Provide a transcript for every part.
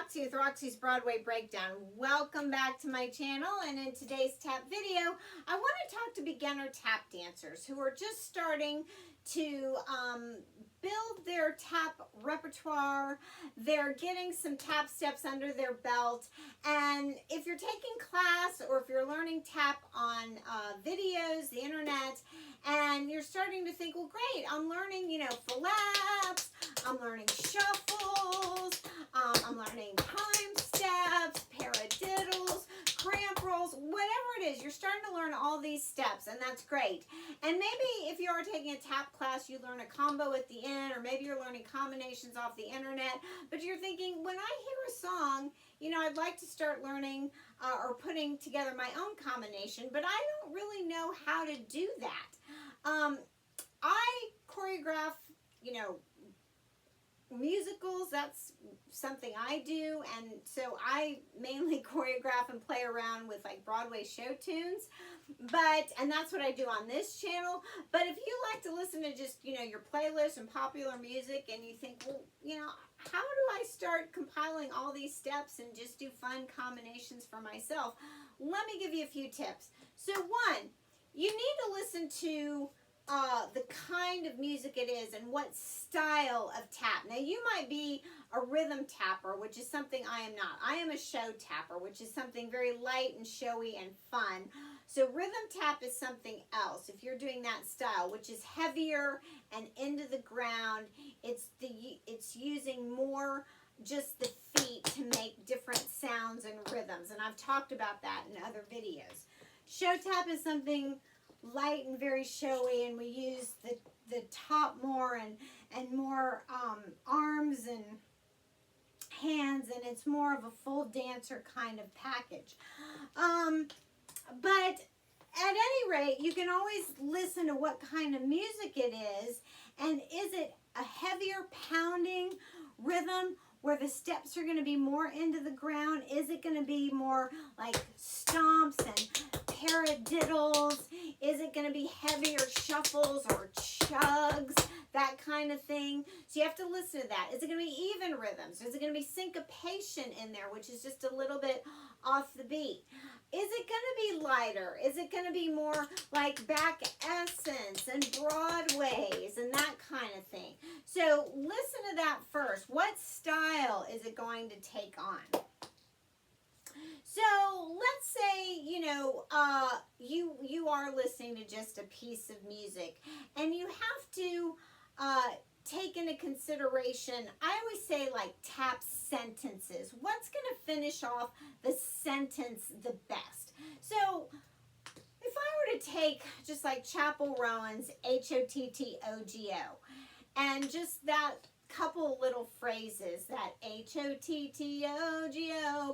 Roxie with Roxie's Broadway Breakdown. Welcome back to my channel, and in today's tap video, I want to talk to beginner tap dancers who are just starting to build their tap repertoire. They're getting some tap steps under their belt, and if you're taking class or if you're learning tap on videos, the internet, and you're starting to think, well, great, I'm learning, flaps, I'm learning shuffles, I'm learning time steps, paradiddles, cramp rolls, whatever it is, you're starting to learn all these steps, and that's great. And maybe if you are taking a tap class, you learn a combo at the end, or maybe you're learning combinations off the internet, but you're thinking, when I hear a song, I'd like to start learning or putting together my own combination, but I don't really know how to do that. I choreograph, musicals. That's something I do, and so I mainly choreograph and play around with like Broadway show tunes, and that's what I do on this channel. But if you like to listen to just your playlist and popular music, and you think, well, how do I start compiling all these steps and just do fun combinations for myself, let me give you a few tips. So one, you need to listen to the kind of music it is and what style of tap. Now, you might be a rhythm tapper, which is something I am not. I am a show tapper, which is something very light and showy and fun. So rhythm tap is something else. If you're doing that style, which is heavier and into the ground, it's using more just the feet to make different sounds and rhythms, and I've talked about that in other videos. Show tap is something light and very showy, and we use the top more and more arms and hands, and it's more of a full dancer kind of package. But at any rate, you can always listen to what kind of music it is, and is it a heavier pounding rhythm where the steps are going to be more into the ground? Is it going to be more like stomps and paradiddles? Is it going to be heavier shuffles or chugs, that kind of thing? So you have to listen to that. Is it going to be even rhythms? Is it going to be syncopation in there, which is just a little bit off the beat? Is it going to be lighter? Is it going to be more like back essence and Broadways and that kind of thing? So listen to that first. What style is it going to take on? So let's say, you are listening to just a piece of music, and you have to take into consideration, I always say, like, tap sentences. What's going to finish off the sentence the best? So if I were to take just like Chappell Rowan's H-O-T-T-O-G-O, and just that couple little phrases, that H-O-T-T-O-G-O,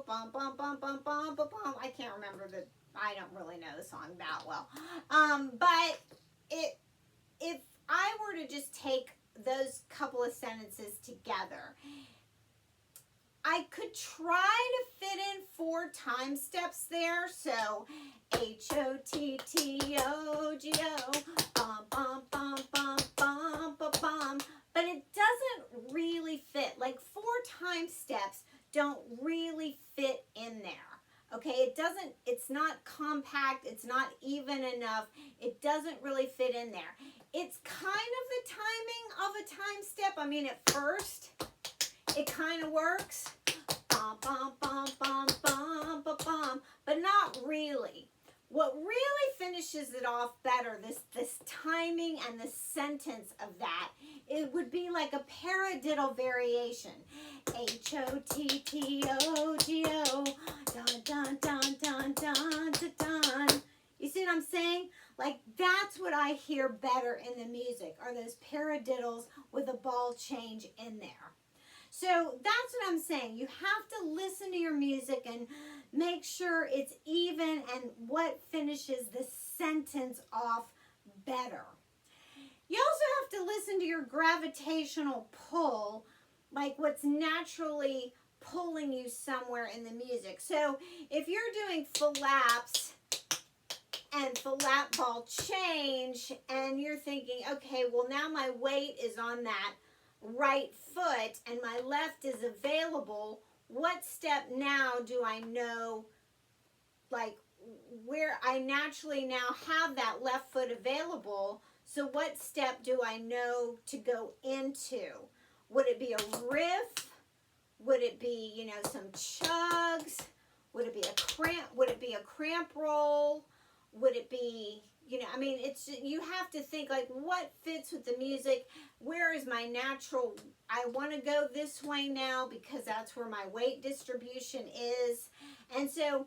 bum, bum, bum, bum, bum, bum, bum. I can't remember I don't really know the song that well. But if I were to just take those couple of sentences together, I could try to fit in 4 time steps there. So H-O-T-T-O-G-O, bum, bum, bum, bum, bum, bum, bum. But it doesn't really fit. Like 4 time steps don't really fit in there. Okay, it's not compact, it's not even enough, it doesn't really fit in there. It's kind of the timing of a time step. I mean, at first, it kind of works, bum, bum, bum, bum, bum, bum, bum, but not really. What really finishes it off better, this timing and the sentence of that, it would be like a paradiddle variation. H-O-T-T-O-G-O, dun, dun, dun, dun, dun, dun, dun. You see what I'm saying? Like, that's what I hear better in the music, are those paradiddles with a ball change in there. So that's what I'm saying. You have to listen to your music and make sure it's even and what finishes the sentence off better. You also have to listen to your gravitational pull, like what's naturally pulling you somewhere in the music. So if you're doing flaps and flap ball change, and you're thinking, okay, well, now my weight is on that right foot and my left is available, what step now do I know, like, where I naturally now have that left foot available? So what step do I know to go into? Would it be a riff? Would it be, you know, some chugs? Would it be a cramp? Would it be a cramp roll? Would it be, you know, I mean, it's, you have to think, like, what fits with the music? Where is my natural, I want to go this way now because that's where my weight distribution is. And so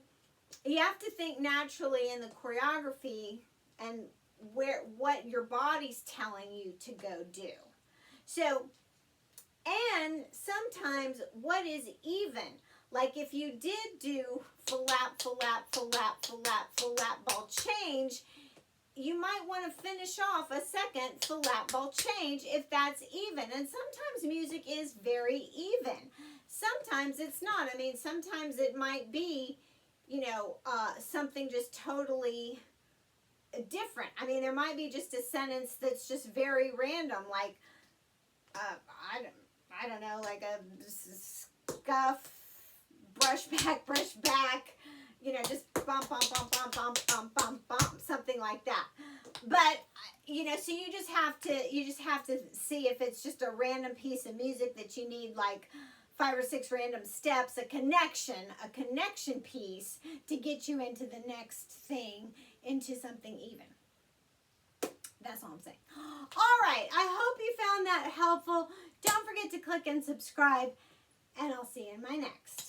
you have to think naturally in the choreography and where, what your body's telling you to go do. So, and sometimes what is even, like if you did do flap, flap, flap, flap, flap, ball change, you might want to finish off a second flap, ball change if that's even. And sometimes music is very even. Sometimes it's not. I mean, sometimes it might be, you know, something just totally different. I mean, there might be just a sentence that's just very random, like, I don't know, like a scuff, brush back, you know, just bump, bump, bump, bump, bump, bump, bump, bump, something like that. But, you know, so you just have to see if it's just a random piece of music that you need, like 5 or 6 random steps, a connection piece to get you into the next thing, into something even. That's all I'm saying. All right, I hope you found that helpful. Don't forget to click and subscribe, and I'll see you in my next.